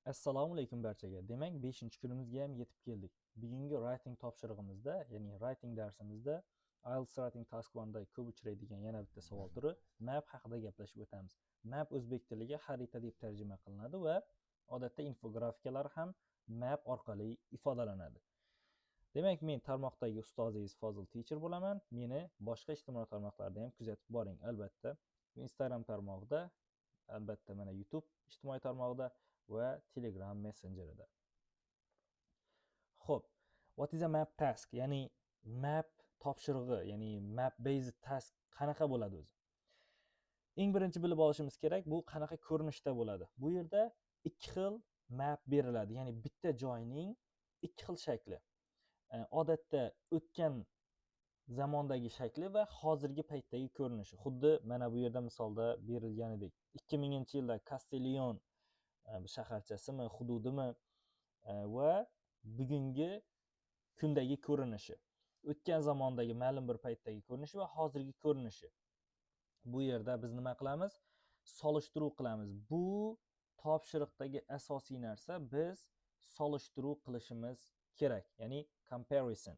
Assalomu alaykum barchaga. Demak, 5-kunimizga ham yetib keldik. Bugungi writing topshirig'imizda, ya'ni writing darsimizda IELTS Writing Task 1 da ko'p uchraydigan yana bitta savol turi map haqida gaplashib o'tamiz. Map o'zbek tiliga xarita deb tarjima qilinadi va odatda infografikalar ham map orqali ifodalanadi. Demak, men tarmoqdagi ustozingiz Fozil Teacher bo'laman. Meni boshqa ijtimoiy tarmoqlarda ham kuzatib boring. Albatta, Instagram tarmog'ida, albatta mana YouTube ijtimoiy tarmog'ida va Telegram messenjerida. Xo'p, what is a map task? Ya'ni map topshirig'i, ya'ni map based task qanaqa bo'ladi o'zi? Eng birinchi bilib olishimiz kerak, bu qanaqa ko'rinishda bo'ladi. Bu yerda ikki xil map beriladi, ya'ni bitta joyning ikki xil shakli. Odatda o'tgan zamondagi shakli va hozirgi paytdagi ko'rinishi. Xuddi mana bu yerda misolda berilganidek. 2000-yilda Castellion shaharchasimi, hududimi va bugungi kundagi ko'rinishi. O'tgan zamondagi ma'lum bir paytdagi ko'rinishi va hozirgi ko'rinishi. Bu yerda biz nima qilamiz? Solishtiruv qilamiz. Bu topshiriqdagi asosiy narsa, biz solishtiruv qilishimiz kerak, ya'ni comparison.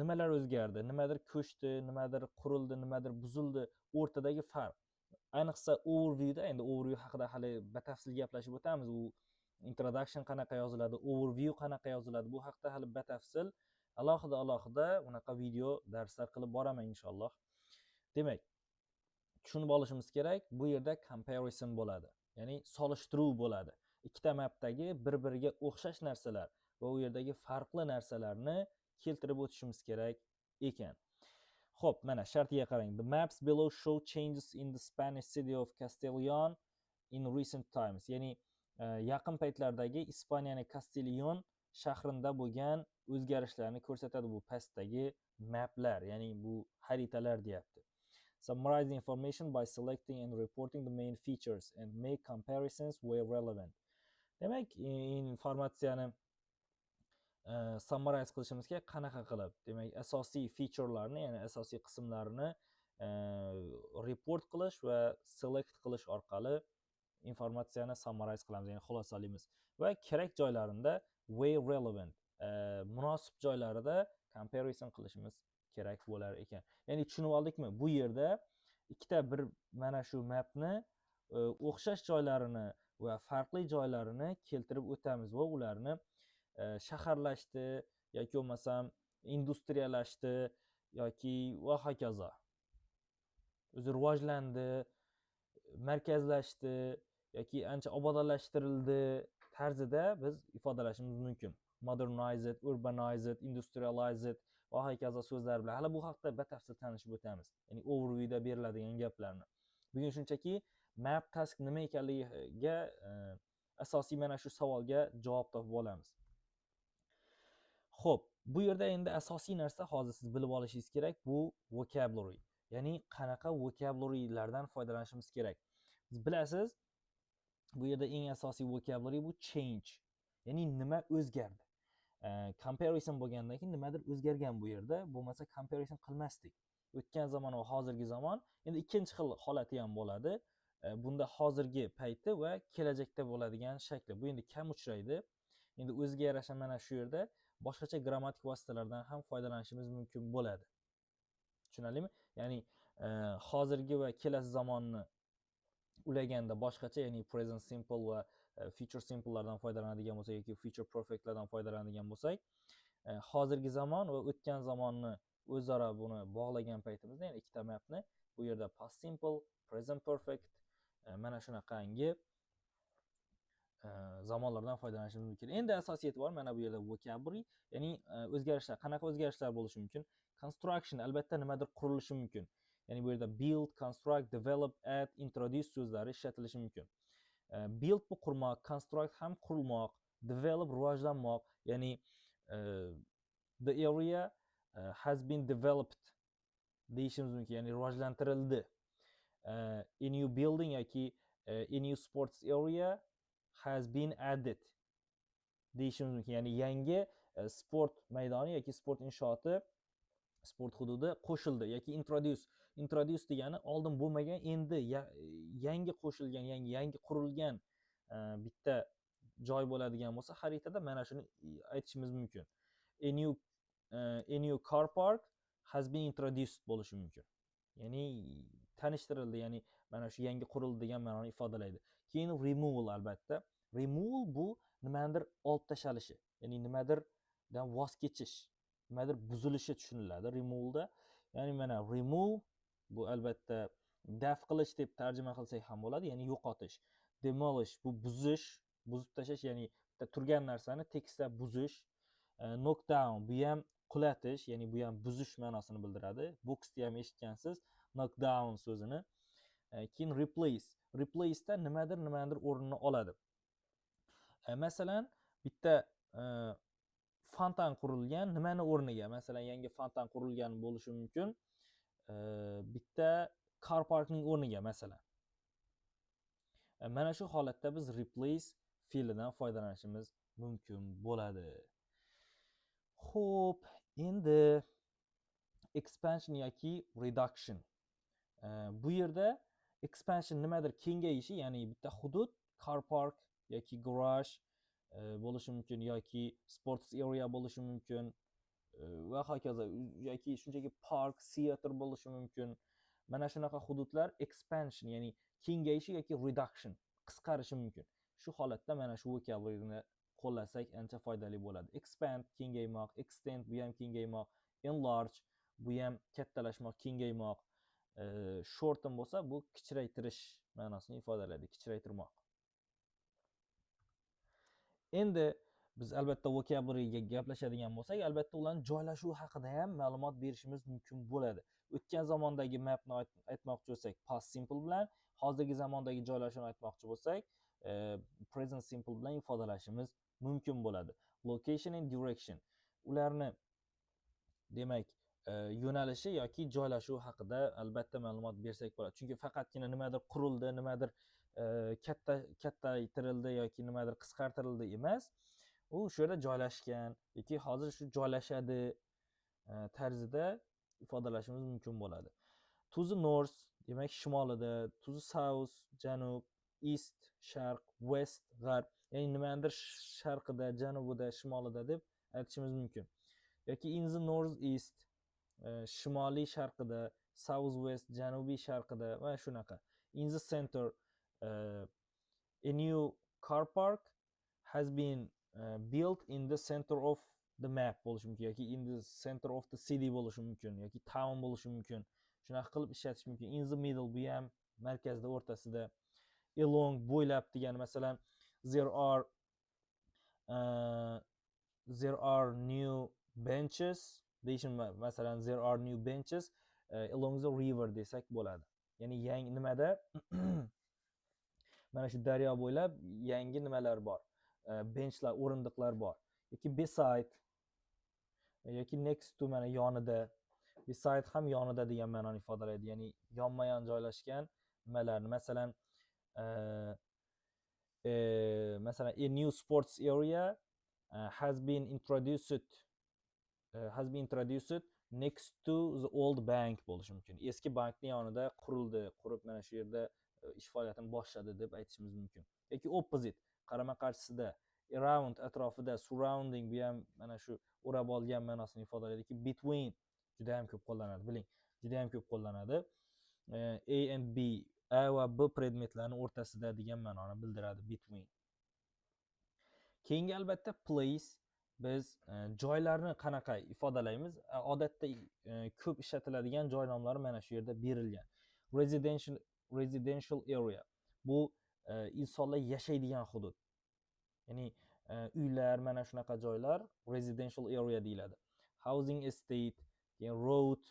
Nimalar o'zgardi, nimadir ko'chdi, nimadir qurildi, nimadir buzildi, o'rtadagi farq. Ayniqsa overviewda, endi overview haqida hali batafsil gaplashib o'tamiz. U introduction qanaqa yoziladi, overview qanaqa yoziladi, bu haqida hali batafsil alohida unaqa video darslar qilib boraman inshaalloh. Demak, tushunib olishimiz kerak, bu yerda comparison bo'ladi. Ya'ni solishtiruv bo'ladi. Ikkita mapdagi bir-biriga o'xshash narsalar va u yerdagi farqli narsalarni keltirib o'tishimiz kerak ekan. Xo'p, mana shartiga qarang. The maps below show changes in the Spanish city of Castellón in recent times. Ya'ni yaqin paytlardagi Ispaniyaning Castellón shahrinda bo'lgan o'zgarishlarni ko'rsatadi bu pastdagi maplar, ya'ni bu xaritalar deyapti. Summarize the information by selecting and reporting the main features and make comparisons where relevant. Demak, informatsiyani summarize qilishimizga qanaqa qilib, demak, asosiy featurelarni, ya'ni asosiy qismlarini report qilish va select qilish orqali informatsiyani summarize qilamiz, ya'ni xulosalaymiz va kerak joylarida where relevant, munosib joylarida comparison qilishimiz kerak bo'lar ekan. Ya'ni tushunib oldikmi? Bu yerda ikkita bir mana shu mapni o'xshash joylarini va farqli joylarini keltirib o'tamiz va ularni shaharlashdi yoki bo'lmasam industriyalashdi yoki va hokazo. O'zi rivojlandi, markazlashdi yoki ancha obodonlashtirildi tarzida biz ifodalashimiz mumkin. Modernized, urbanized, industrialized va hokazo so'zlar bilan hali bu haqida batafsil tanishib o'tamiz. Ya'ni overviewda beriladigan gaplarni. Bugun shunchaki map task nima ekanligiga asosiy mana shu savolga javob topib olamiz. Xo'p, bu yerda endi asosiy narsa hozir siz bilib olishingiz kerak, bu vocabulary. Ya'ni qanaqa vocabularylardan foydalanishimiz kerak. Siz bilasiz, bu yerda eng asosiy vocabulary bu change. Ya'ni nima o'zgardi. Comparison bo'lgandan keyin nimadir o'zgargan bu yerda, bo'lmasa comparison qilmasdik. O'tgan zamon va hozirgi zamon, endi ikkinchi xil holati ham bo'ladi. Bunda hozirgi payti va kelajakda bo'ladigan shakli. Bu endi kam uchraydi. Endi o'ziga yarasha mana shu yerda boshqacha grammatik vositalardan ham foydalanishimiz mumkin bo'ladi. Tushunarlimi? Ya'ni hozirgi va kelasi zamonni ulaganda boshqacha, ya'ni present simple va future simple lardan foydalanadigan bo'lsak yoki future perfect lardan foydalanadigan bo'lsak, hozirgi zamon va o'tgan zamonni o'zaro buni bog'lagan paytimizda, ya'ni ikkita mapni bu yerda past simple, present perfect mana shunaqangi zamonlardan foydalanishimiz mumkin. Endi asosiy e'tibor mana bu yerda vocabulary, ya'ni o'zgarishlar, qanaqa o'zgarishlar bo'lishi mumkin? Construction, albatta nimadir qurilishi mumkin. Ya'ni bu yerda build, construct, develop, add, introduce so'zlari ishlatilishi mumkin. Build bu qurmoq, construct ham qurilmoq, develop rivojlanmoq, ya'ni the area has been developed deyishimiz mumkin, ya'ni rivojlantirildi. A new building yoki a new sports area has been added deyishimiz mumkin, ya'ni yangi sport maydoni yoki sport inshooti, sport hududi qo'shildi yoki introduce degani oldin bo'lmagan, endi yangi qo'shilgan, yangi qurilgan bitta joy bo'ladigan bo'lsa xaritada mana shuni aytishimiz mumkin. A new a new car park has been introduced bo'lishi mumkin. Ya'ni tanishtirildi, ya'ni mana shu yangi qurildi degan ma'noni ifodalaydi. Keyin removal albatta. Removal bu nimadir olib tashalishi, ya'ni nimadirdan voz kechish, nimadir buzilishi tushuniladi removalda. Ya'ni mana remove bu albatta daf qilish deb tarjima qilsak ham bo'ladi, ya'ni yo'qotish. Demolish bu buzish, buzib tashlash, ya'ni turgan narsani tekisda buzish. Knock down bu ham qulatish, ya'ni bu ham buzish ma'nosini bildiradi. Boxda ham eshitgansiz knock down so'zini. Keyin replace. Replace da nimadir o'rnini oladi. Masalan, bitta fontan qurilgan, nimani o'rniga? Masalan, yangi fontan qurilgan bo'lishi mumkin. Bitta car parkning o'rniga masalan. Mana shu holatda biz replace fe'lidan foydalanishimiz mumkin bo'ladi. Xo'p, endi expansion yoki reduction. Bu yerda expansion nimadir kengayishi, ya'ni bitta hudud car park yoki garage bo'lishi mumkin, yoki sports area bo'lishi mumkin va hokazo, yoki shunchaki park, theater bo'lishi mumkin. Mana shunaqa hududlar expansion, ya'ni kengayishi yoki reduction, qisqarishi mumkin. Shu holatda mana shu vocabularyni qo'llasak ancha foydali bo'ladi. Expand kengaymoq, extend bu ham kengaymoq, enlarge bu ham kattalashmoq, kengaymoq. Shorten bo'lsa bu kichraytirish ma'nosini ifodalaydi, kichraytirmoq. Endi biz albatta vocabularyga gaplashadigan bo'lsak, albatta ularni joylashuvi haqida ham ma'lumot berishimiz mumkin bo'ladi. O'tgan zamondagi mapni aytmoqchi bo'lsak, past simple bilan, hozirgi zamondagi joylashuvni aytmoqchi bo'lsak, present simple bilan ifodalashimiz mumkin bo'ladi. Location and direction. Ularni demak, yo'nalishi yoki joylashuvi haqida albatta ma'lumot bersak bo'ladi. Chunki faqatgina nimadir qurildi, nimadir kattaytirildi yoki nimadir qisqartirildi emas, u shu yerda joylashgan yoki hozir shu joylashadi tarzida ifodalashimiz mumkin bo'ladi. To the north demak shimolida, to the south janub, east sharq, west g'arb, ya'ni nimadir sharqida, janubida, shimolida deb aytishimiz mumkin. Yoki in the north east shimoliy sharqida, south west janubiy sharqida va shunaqa. In the center a new car park has been built in the center of the map bo'lishi mumkin, yoki in the center of the city bo'lishi mumkin, yoki town bo'lishi mumkin. Shunaqa qilib ishlatish mumkin. In the middle bu ham markazda, o'rtasida. Along bo'ylab degani masalan there are new benches deyishim, masalan there are new benches along the river desak bo'ladi. Ya'ni yangi nimada mana shu daryo bo'ylab yangi nimalar bor, benchlar, o'rindiqlar bor. Yoki beside yoki next to, mana yonida. Beside ham yonida degan ma'noni ifodalaydi, ya'ni yonma-yon joylashgan nimalarni. Masalan a new sports area has been introduced next to the old bank bo'lishi mumkin. Eski bankning yonida qurib mana shu yerda ish faoliyatini boshladi deb aytishimiz mumkin. Yoki opposite, qarama qarshisida, around atrofida, surrounding bu ham mana shu o'rab olgan ma'nosini ifodalaydi. Between juda ham ko'p qo'llanadi, biling, juda ham ko'p qo'llanadi. A and B, A va B predmetlarning o'rtasida degan ma'noni bildiradi between. Keyingi albatta place. Biz joylarni qanaqa ifodalaymiz? Odatda ko'p ishlatiladigan joy nomlari mana shu yerda berilgan. Residential area. Bu insonlar yashaydigan hudud. Ya'ni uylar, mana shunaqa joylar residential area deyiladi. Housing estate, road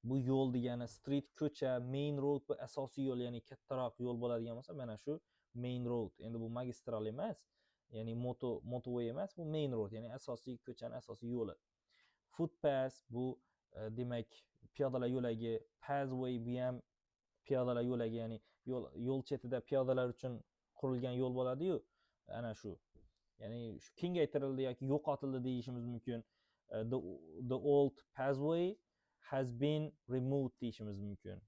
bu yo'l degani, street ko'cha, main road bu asosiy yo'l, ya'ni kattaroq yo'l bo'ladigan bo'lsa, mana shu main road. Endi bu magistral emas, ya'ni motorway emas, bu main road, ya'ni asosiy ko'chaning asosiy yo'li. Footpath bu demak piyodalar yo'lagi, pathway bu ham piyodalar yo'lagi, ya'ni yo'l chetida piyodalar uchun qurilgan yo'l bo'ladi-yu, ana shu. Ya'ni shu kengaytirildi yoki yo'qotildi deyishimiz mumkin. The old pathway has been removed deyishimiz mumkin.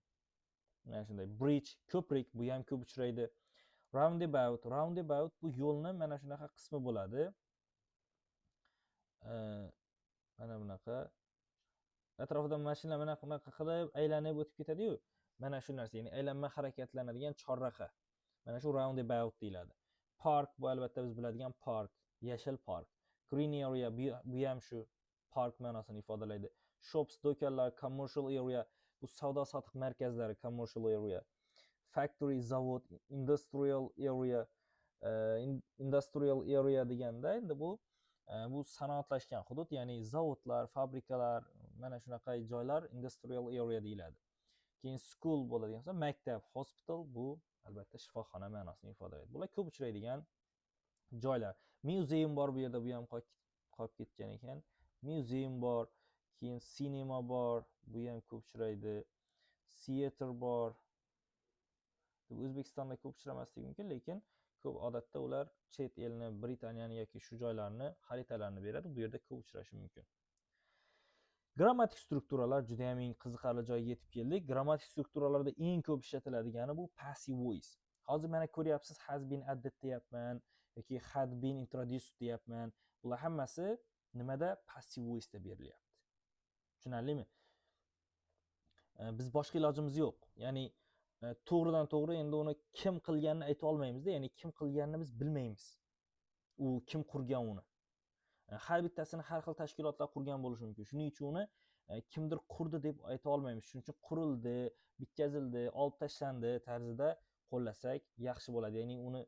Mana shunday. Bridge, ko'prik bu ham ko'p uchraydi. Roundabout bu yo'lni mana shunaqa qismi bo'ladi. Mana bunaqa atrofida mashina mana bunaqa qilib aylanib o'tib ketadi-yu. Mana shu narsa, ya'ni aylanma harakatlanadigan chorraha. Mana shu roundabout deyiladi. Park bu albatta biz biladigan park, yashil park. Green area bu ham shu park ma'nosini ifodalaydi. Shops, do'konlar, commercial area bu savdo sotiq markazlari, commercial area. Factory, zavod, industrial area, industrial area deganda endi bu sanoatlashgan hudud, ya'ni zavodlar, fabrikalar, mana shunaqa joylar industrial area deyiladi. Keyin school bo'ladigan bo'lsa, maktab, hospital bu albatta shifoxona ma'nosini ifodalaydi. Bular ko'p uchraydigan joylar. Museum bor bu yerda, bu ham qolib ketgan ekan. Museum bor, keyin cinema bor, bu ham ko'p uchraydi. Theater bor. O'zbekistonda ko'p uchramasligi mumkin, lekin ko'p odatda ular chet elni, Britaniyani yoki shu joylarni xaritalarini beradi. Bu yerda ko'p uchrashi mumkin. Grammatik strukturalar juda ham qiziqarli joyga yetib keldik. Grammatik strukturalarda eng ko'p ishlatiladigani bu passive voice. Hozir mana ko'ryapsiz, has been added deyapman yoki had been introduced deyapman. Bular hammasi nimada? Passive voice da berilyapti. Tushunarlimi? Biz boshqa ilojimiz yo'q. Ya'ni to'g'ridan to'g'ri endi uni kim qilganini ayta olmaymiz-da, ya'ni kim qilganini biz bilmaymiz. U kim qurgan uni? Har bittasini har xil tashkilotlar qurgan bo'lishi mumkin. Shuning uchun uni kimdir qurdi deb ayta olmaymiz. Shuning uchun qurildi, bitkazildi, olib tashlandi tarzida qo'llasak yaxshi bo'ladi. Ya'ni uni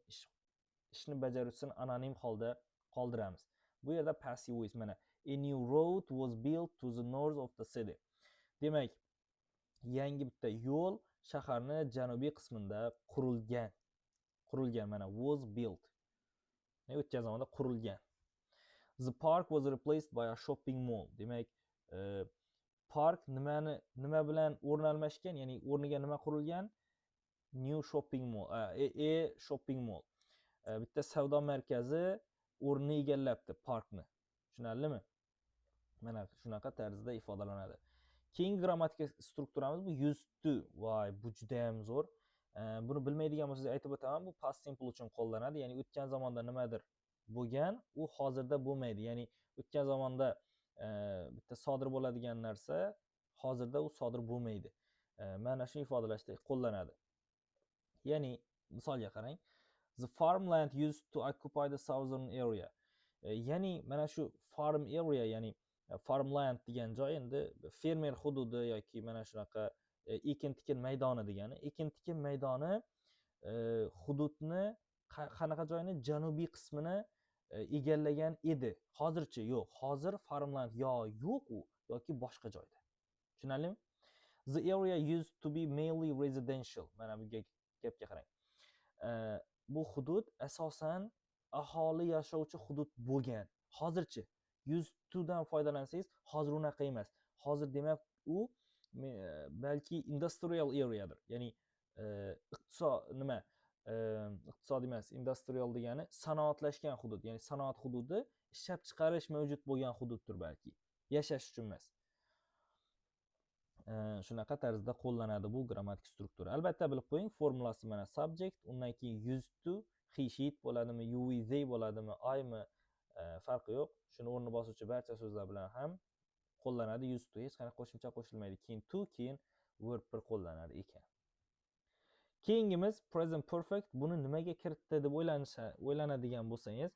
ishni bajaruvchisini anonim holda qoldiramiz. Bu yerda passive voice mana a new road was built to the north of the city. Demak, yangi bitta yo'l shaharni janubiy qismida qurilgan mana was built. O'tgan zamonda qurilgan. The park was replaced by a shopping mall. Demak, park nima bilan o'rn almashgan, ya'ni o'rniga nima qurilgan? New shopping mall, shopping mall. Bitta savdo markazi o'rnini egallabdi parkni. Tushunarlimi? Mana shunaqa tarzda ifodalanadi. Keyingi grammatik strukturamiz bu used to. Voy, bu juda ham zo'r. Buni bilmaydigan bo'lsangiz aytib o'taman, bu past simple uchun qo'llanadi. Ya'ni o'tgan zamonda nimadir bo'lgan, u hozirda bo'lmaydi. Ya'ni o'tgan zamonda bitta sodir bo'ladigan narsa hozirda u sodir bo'lmaydi. Mana shuni ifodalashda qo'llanadi. Ya'ni misolga qarang. The farmland used to occupy the southern area. Ya'ni mana shu farm area, ya'ni farmland degan joy endi fermer hududi yoki mana shunaqa ekin-tikin maydoni degani. Ekin-tikin maydoni hududni qanaqa joyni? Janubiy qismini egallagan edi. Hozirchi yo'q. Hozir farmland yo'q u yoki boshqa joyda. Tushunarlimi? The area used to be mainly residential. Mana bu gapga qarang. Bu hudud asosan aholi yashovchi hudud bo'lgan. Hozirchi used to dan foydalansangiz, hozir unaqa emas. Hozir demak u balki industrial areadir. Ya'ni iqtisod emas, industrial degani sanoatlashgan hudud, ya'ni sanoat hududi, ishlab chiqarish mavjud bo'lgan hududdir balki. Yashash uchun emas. Shunaqa tarzda qo'llanadi bu grammatik struktura. Albatta bilib qo'ying, formulasi mana subject, undan keyin used to, he, she bo'ladimi, you, we, they bo'ladimi, I-mi, farqi yo'q. Shuni o'rni bosuvchi barcha so'zlar bilan ham qo'llanadi used to. Hech qanaqa qo'shimcha qo'shilmaydi. Keyin to, keyin verb qo'llanadi ekan. Keyingimiz present perfect. Buni nimaga kiritdi deb o'ylanadigan bo'lsangiz,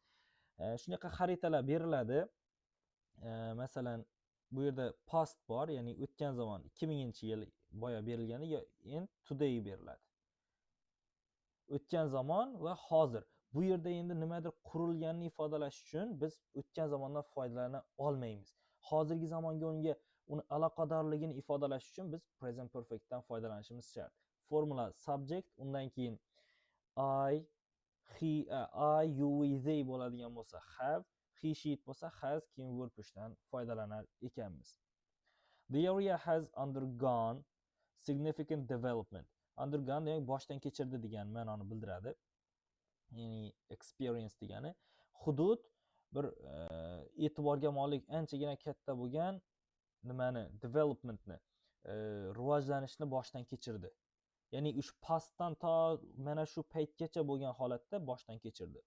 shunaqa xaritalar beriladi. Masalan, bu yerda past bor, ya'ni o'tgan zamon 2000-yil boya berilgani, endi today beriladi. O'tgan zamon va hozir. Bu yerda endi nimadir qurilganini ifodalash uchun biz o'tgan zamondan foydalana olmaymiz. Hozirgi zamonga uni aloqadorligini ifodalash uchun biz present perfectdan foydalanishimiz shart. Formula subject, undan keyin I, he, you, we, they bo'ladigan bo'lsa have, he, she bo'lsa has, keyin verb dan foydalanar ekanmiz. The area has undergone significant development. Undergone demak boshdan kechirdi degan ma'noni bildiradi. Ya'ni experience degani hudud bir e'tiborga molik anchagina katta bo'lgan nimani, developmentni, rivojlanishni boshdan kechirdi. ya'ni o'sha pastdan to mana shu paytgacha bo'lgan holatda boshdan kechirdi.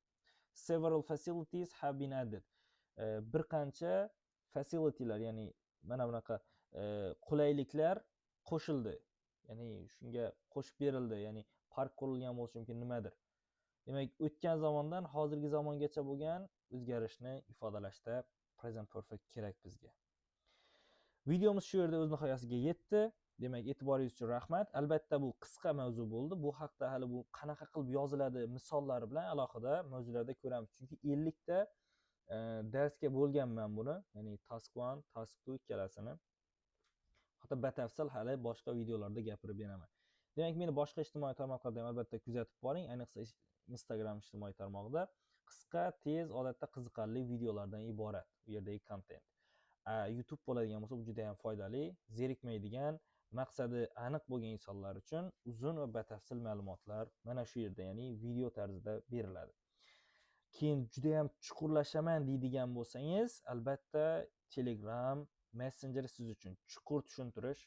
Several facilities have been added. Bir qancha facility'lar, ya'ni mana bunaqa qulayliklar qo'shildi. Ya'ni shunga qo'shib berildi, ya'ni park qurilgan bo'lishi mumkin, nimadir. Demak, o'tgan zamondan hozirgi zamongacha bo'lgan o'zgarishni ifodalashda present perfect kerak bizga. Videomiz shu yerda o'z nihoyasiga yetdi. Demak, e'tiboringiz uchun rahmat. Albatta bu qisqa mavzu bo'ldi. Bu haqda hali bu qanaqa qilib yoziladi misollari bilan alohida mavzularda ko'ramiz. Chunki 50 ta darsga bo'lganman buni. Ya'ni task 1, task 2 ikkalasini. Hatto batafsil hali boshqa videolarda gapirib beraman. Demak, meni boshqa ijtimoiy tarmoqlarda ham albatta kuzatib boring. Ayniqsa Instagram ijtimoiy tarmog'ida qisqa, tez, odatda qiziqarli videolardan iborat u yerdagi kontent. YouTube bo'ladigan bo'lsa, bu juda ham foydali, zerikmaydigan, maqsadi aniq bo'lgan insonlar uchun uzun va batafsil ma'lumotlar mana shu yerda, ya'ni video tarzida beriladi. Keyin juda ham chuqurlashaman deydigan bo'lsangiz, albatta Telegram Messenger siz uchun chuqur tushuntirish,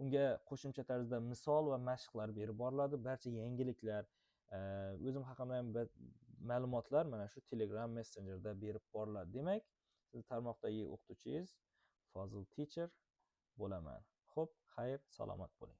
unga qo'shimcha tarzda misol va mashqlar berib boriladi. Barcha yangiliklar, o'zim haqimda ham ma'lumotlar mana shu Telegram Messengerda berib boriladi. Demak, siz tarmoqdagi o'qituvchingiz Fazil Teacher bo'laman. Xo'p, xayr, salomat bo'ling.